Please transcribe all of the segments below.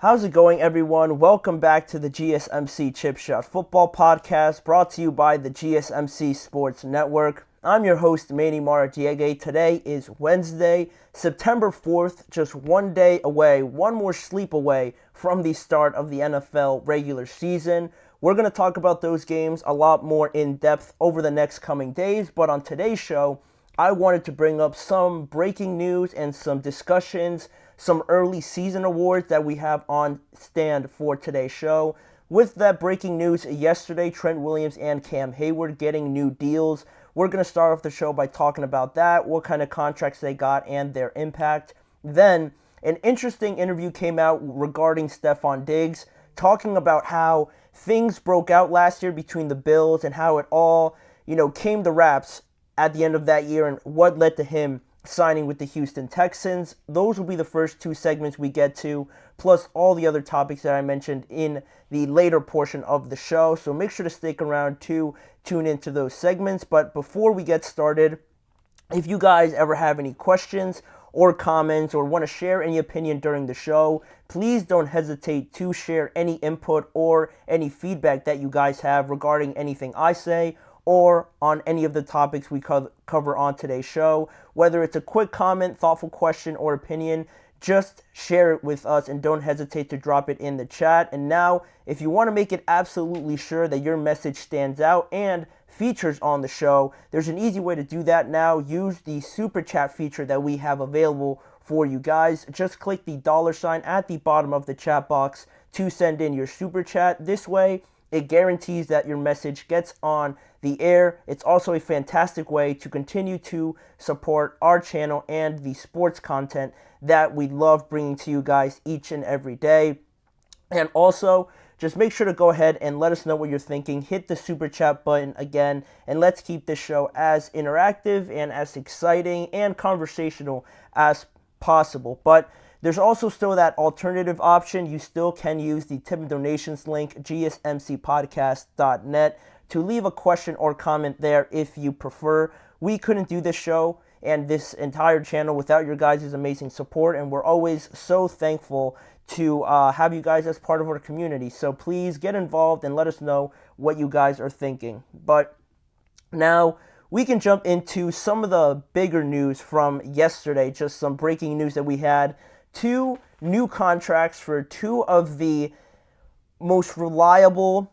How's it going, everyone? Welcome back to the GSMC Chip Shot Football Podcast, brought to you by the GSMC Sports Network. I'm your host, Manny Maradiege. Today is Wednesday, September 4th, just one day away, one more sleep away from the start of the NFL regular season. We're going to talk about those games a lot more in depth over the next coming days, but on today's show, I wanted to bring up some breaking news and some discussions, some early season awards that we have on stand for today's show. With that breaking news yesterday, Trent Williams and Cam Heyward getting new deals. We're going to start off the show by talking about that, what kind of contracts they got and their impact. Then, an interesting interview came out regarding Stefon Diggs, talking about how things broke out last year between the Bills and how it all, came to wraps at the end of that year and what led to him signing with the Houston Texans. Those will be the first two segments we get to, plus all the other topics that I mentioned in the later portion of the show. So make sure to stick around to tune into those segments. But before we get started, if you guys ever have any questions or comments or want to share any opinion during the show, please don't hesitate to share any input or any feedback that you guys have regarding anything I say or on any of the topics we cover on today's show. Whether it's a quick comment, thoughtful question, or opinion, just share it with us and don't hesitate to drop it in the chat. And now, if you want to make it absolutely sure that your message stands out and features on the show, there's an easy way to do that now. Use the super chat feature that we have available for you guys. Just click the $ at the bottom of the chat box to send in your super chat. This way, it guarantees that your message gets on the air. It's also a fantastic way to continue to support our channel and the sports content that we love bringing to you guys each and every day. And also, just make sure to go ahead and let us know what you're thinking. Hit the super chat button again, and let's keep this show as interactive and as exciting and conversational as possible. But there's also still that alternative option. You still can use the tip and donations link, GSMCPodcast.net, to leave a question or comment there if you prefer. We couldn't do this show and this entire channel without your guys' amazing support, and we're always so thankful to have you guys as part of our community. So please get involved and let us know what you guys are thinking. But now, we can jump into some of the bigger news from yesterday, just some breaking news that we had. Two new contracts for two of the most reliable,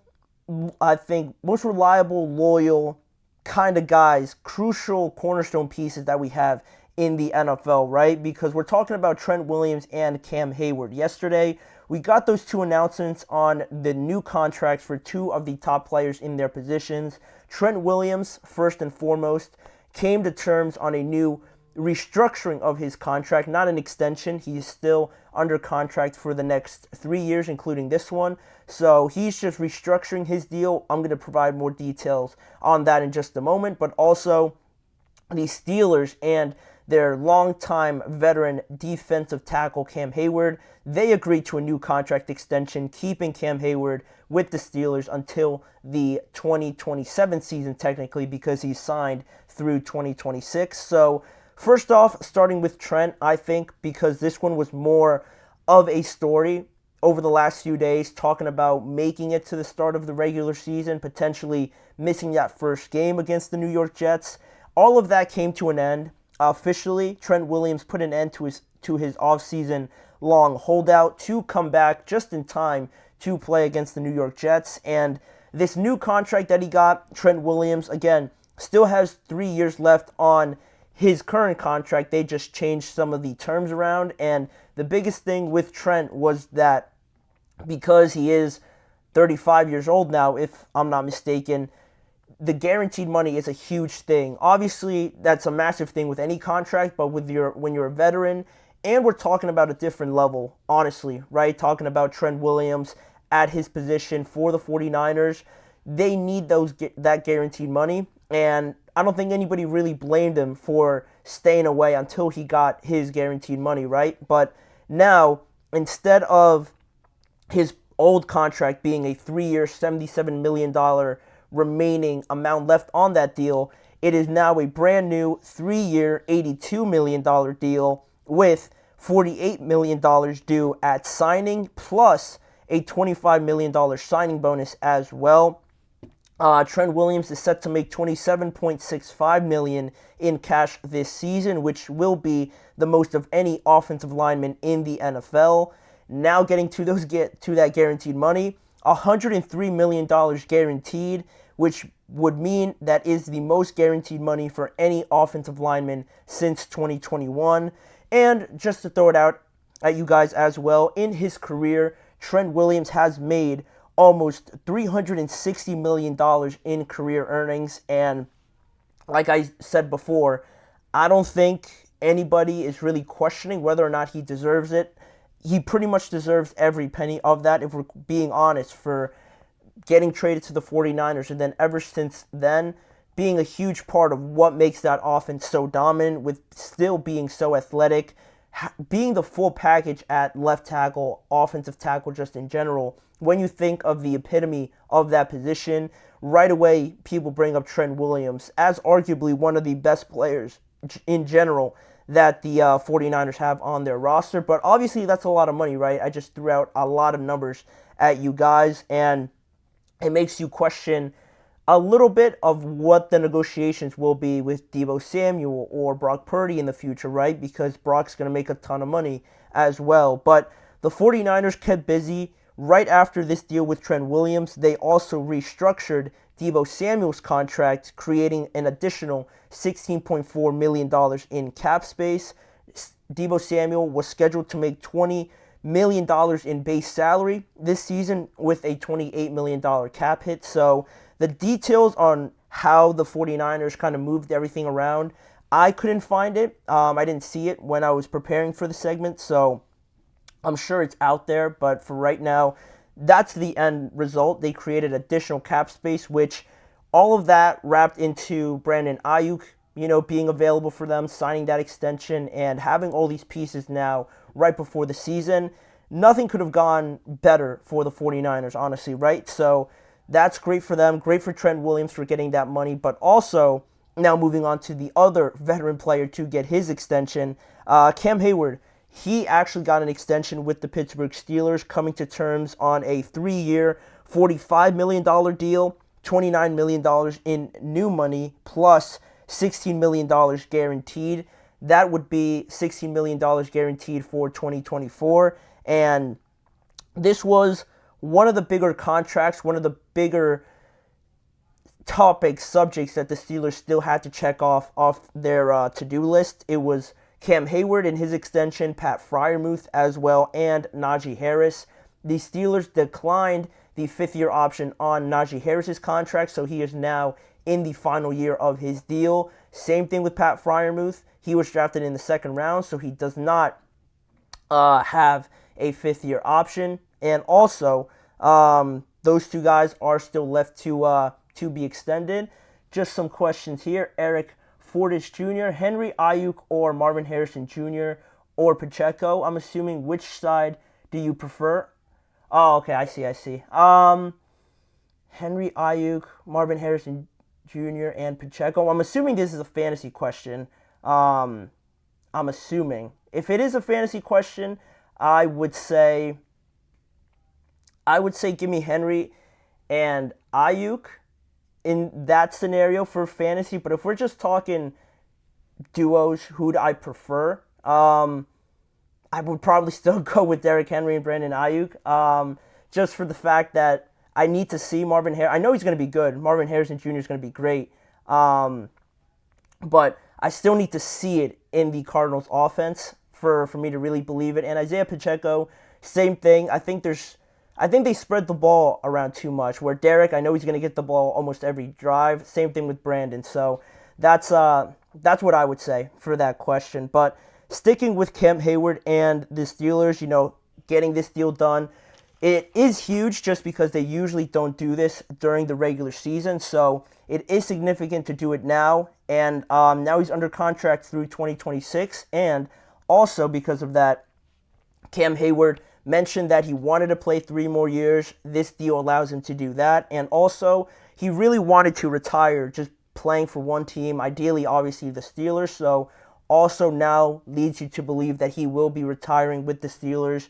loyal kind of guys, crucial cornerstone pieces that we have in the NFL, right? Because we're talking about Trent Williams and Cam Heyward. Yesterday, we got those two announcements on the new contracts for two of the top players in their positions. Trent Williams, first and foremost, came to terms on a new restructuring of his contract, not an extension. He's still under contract for the next 3 years, including this one. So he's just restructuring his deal. I'm going to provide more details on that in just a moment. But also, the Steelers and their longtime veteran defensive tackle, Cam Heyward, they agreed to a new contract extension, keeping Cam Heyward with the Steelers until the 2027 season, technically, because he's signed through 2026. So first off, starting with Trent, I think because this one was more of a story over the last few days, talking about making it to the start of the regular season, potentially missing that first game against the New York Jets. All of that came to an end. Officially, Trent Williams put an end to his offseason long holdout to come back just in time to play against the New York Jets. And this new contract that he got, Trent Williams, again, still has 3 years left on his current contract. They just changed some of the terms around, and the biggest thing with Trent was that because he is 35 years old now, if I'm not mistaken, the guaranteed money is a huge thing. Obviously, that's a massive thing with any contract, but when you're a veteran, and we're talking about a different level, honestly, right? Talking about Trent Williams at his position for the 49ers, they need that guaranteed money, and I don't think anybody really blamed him for staying away until he got his guaranteed money, right? But now, instead of his old contract being a 3-year, $77 million remaining amount left on that deal, it is now a brand new 3-year, $82 million deal with $48 million due at signing, plus a $25 million signing bonus as well. Trent Williams is set to make $27.65 million in cash this season, which will be the most of any offensive lineman in the NFL. Now getting to that guaranteed money, $103 million guaranteed, which would mean that is the most guaranteed money for any offensive lineman since 2021. And just to throw it out at you guys as well, in his career, Trent Williams has made almost $360 million in career earnings. And like I said before, I don't think anybody is really questioning whether or not he deserves it. He pretty much deserves every penny of that, if we're being honest, for getting traded to the 49ers, and then ever since then, being a huge part of what makes that offense so dominant, with still being so athletic, being the full package at left tackle, offensive tackle just in general. When you think of the epitome of that position, right away people bring up Trent Williams as arguably one of the best players in general that the 49ers have on their roster. But obviously that's a lot of money, right? I just threw out a lot of numbers at you guys, and it makes you question a little bit of what the negotiations will be with Deebo Samuel or Brock Purdy in the future, right? Because Brock's going to make a ton of money as well. But the 49ers kept busy. Right after this deal with Trent Williams, they also restructured Deebo Samuel's contract, creating an additional $16.4 million in cap space. Deebo Samuel was scheduled to make $20 million in base salary this season with a $28 million cap hit. So the details on how the 49ers kind of moved everything around, I couldn't find it. I didn't see it when I was preparing for the segment, so I'm sure it's out there. But for right now, that's the end result. They created additional cap space, which all of that wrapped into Brandon Ayuk, being available for them, signing that extension, and having all these pieces now right before the season. Nothing could have gone better for the 49ers, honestly, right? So that's great for them. Great for Trent Williams for getting that money. But also, now moving on to the other veteran player to get his extension, Cam Heyward. He actually got an extension with the Pittsburgh Steelers, coming to terms on a 3-year, $45 million deal, $29 million in new money, plus $16 million guaranteed. That would be $16 million guaranteed for 2024. And this was one of the bigger contracts, one of the bigger subjects that the Steelers still had to check off their to-do list. It was Cam Heyward and his extension, Pat Freiermuth as well, and Najee Harris. The Steelers declined the 5th-year option on Najee Harris's contract, so he is now in the final year of his deal. Same thing with Pat Freiermuth. He was drafted in the 2nd round, so he does not have a 5th-year option. And also, those two guys are still left to be extended. Just some questions here. Eric Fortis Jr., Henry Ayuk or Marvin Harrison Jr. or Pacheco. I'm assuming, which side do you prefer? Oh, okay, I see. Henry Ayuk, Marvin Harrison Jr., and Pacheco. I'm assuming this is a fantasy question. I'm assuming. If it is a fantasy question, I would say give me Henry and Ayuk in that scenario for fantasy. But if we're just talking duos, who'd I prefer? I would probably still go with Derrick Henry and Brandon Ayuk, just for the fact that I need to see Marvin Harrison. I know he's going to be good. Marvin Harrison Jr. is going to be great. But I still need to see it in the Cardinals offense for me to really believe it. And Isaiah Pacheco, same thing. I think they spread the ball around too much. Where Derek, I know he's going to get the ball almost every drive. Same thing with Brandon. So that's what I would say for that question. But sticking with Cam Heyward and the Steelers, getting this deal done, it is huge just because they usually don't do this during the regular season. So it is significant to do it now. And now he's under contract through 2026. And also because of that, Cam Heyward mentioned that he wanted to play 3 more years. This deal allows him to do that. And also, he really wanted to retire just playing for one team, ideally, obviously, the Steelers. So also now leads you to believe that he will be retiring with the Steelers.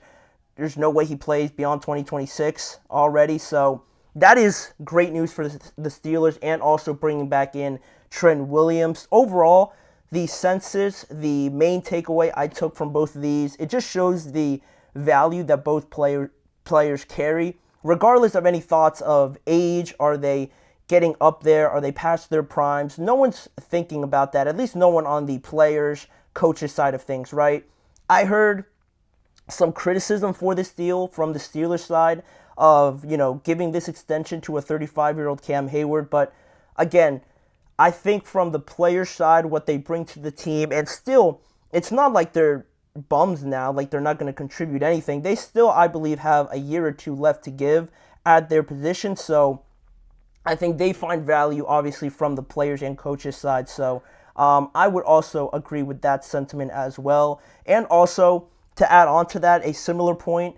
There's no way he plays beyond 2026 already. So that is great news for the Steelers, and also bringing back in Trent Williams. Overall, the census, the main takeaway I took from both of these, it just shows the value that both players carry, regardless of any thoughts of age. Are they getting up there? Are they past their primes? No one's thinking about that, at least no one on the players, coaches side of things, right? I heard some criticism for this deal from the Steelers side of, giving this extension to a 35-year-old Cam Heyward. But again, I think from the players side, what they bring to the team, and still, it's not like they're bums now, like they're not going to contribute anything. They still, I believe, have a year or two left to give at their position. So I think they find value, obviously, from the players and coaches side. So I would also agree with that sentiment as well. And also, to add on to that, a similar point,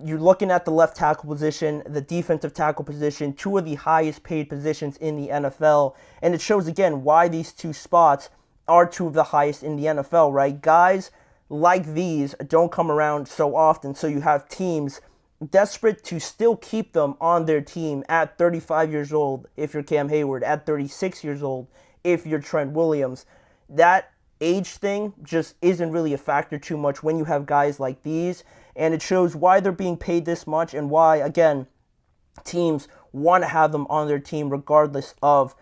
you're looking at the left tackle position, the defensive tackle position, two of the highest paid positions in the NFL. And it shows, again, why these two spots are two of the highest in the NFL, right? Guys like these don't come around so often, so you have teams desperate to still keep them on their team at 35 years old if you're Cam Heyward, at 36 years old if you're Trent Williams. That age thing just isn't really a factor too much when you have guys like these, and it shows why they're being paid this much and why, again, teams want to have them on their team regardless of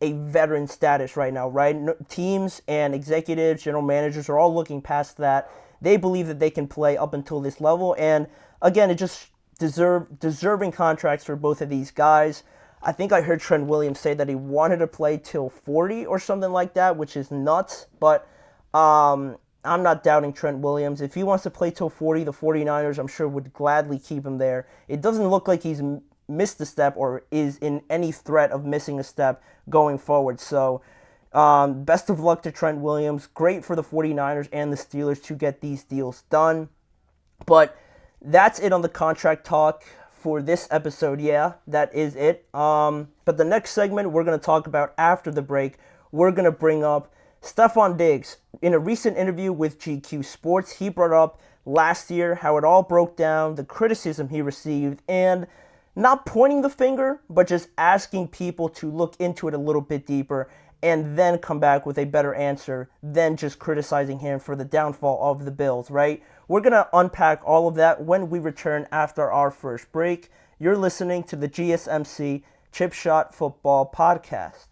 a veteran status right now, right? Teams and executives, general managers are all looking past that. They believe that they can play up until this level, and again, it just deserving contracts for both of these guys. I think I heard Trent Williams say that he wanted to play till 40 or something like that, which is nuts. But I'm not doubting Trent Williams. If he wants to play till 40, the 49ers, I'm sure, would gladly keep him there. It doesn't look like he's missed a step or is in any threat of missing a step going forward. So best of luck to Trent Williams. Great for the 49ers and the Steelers to get these deals done. But that's it on the contract talk for this episode. Yeah, that is it. But the next segment we're going to talk about after the break, we're going to bring up Stefon Diggs. In a recent interview with GQ Sports, he brought up last year how it all broke down, the criticism he received, and not pointing the finger, but just asking people to look into it a little bit deeper and then come back with a better answer than just criticizing him for the downfall of the Bills, right? We're going to unpack all of that when we return after our first break. You're listening to the GSMC Chip Shot Football Podcast.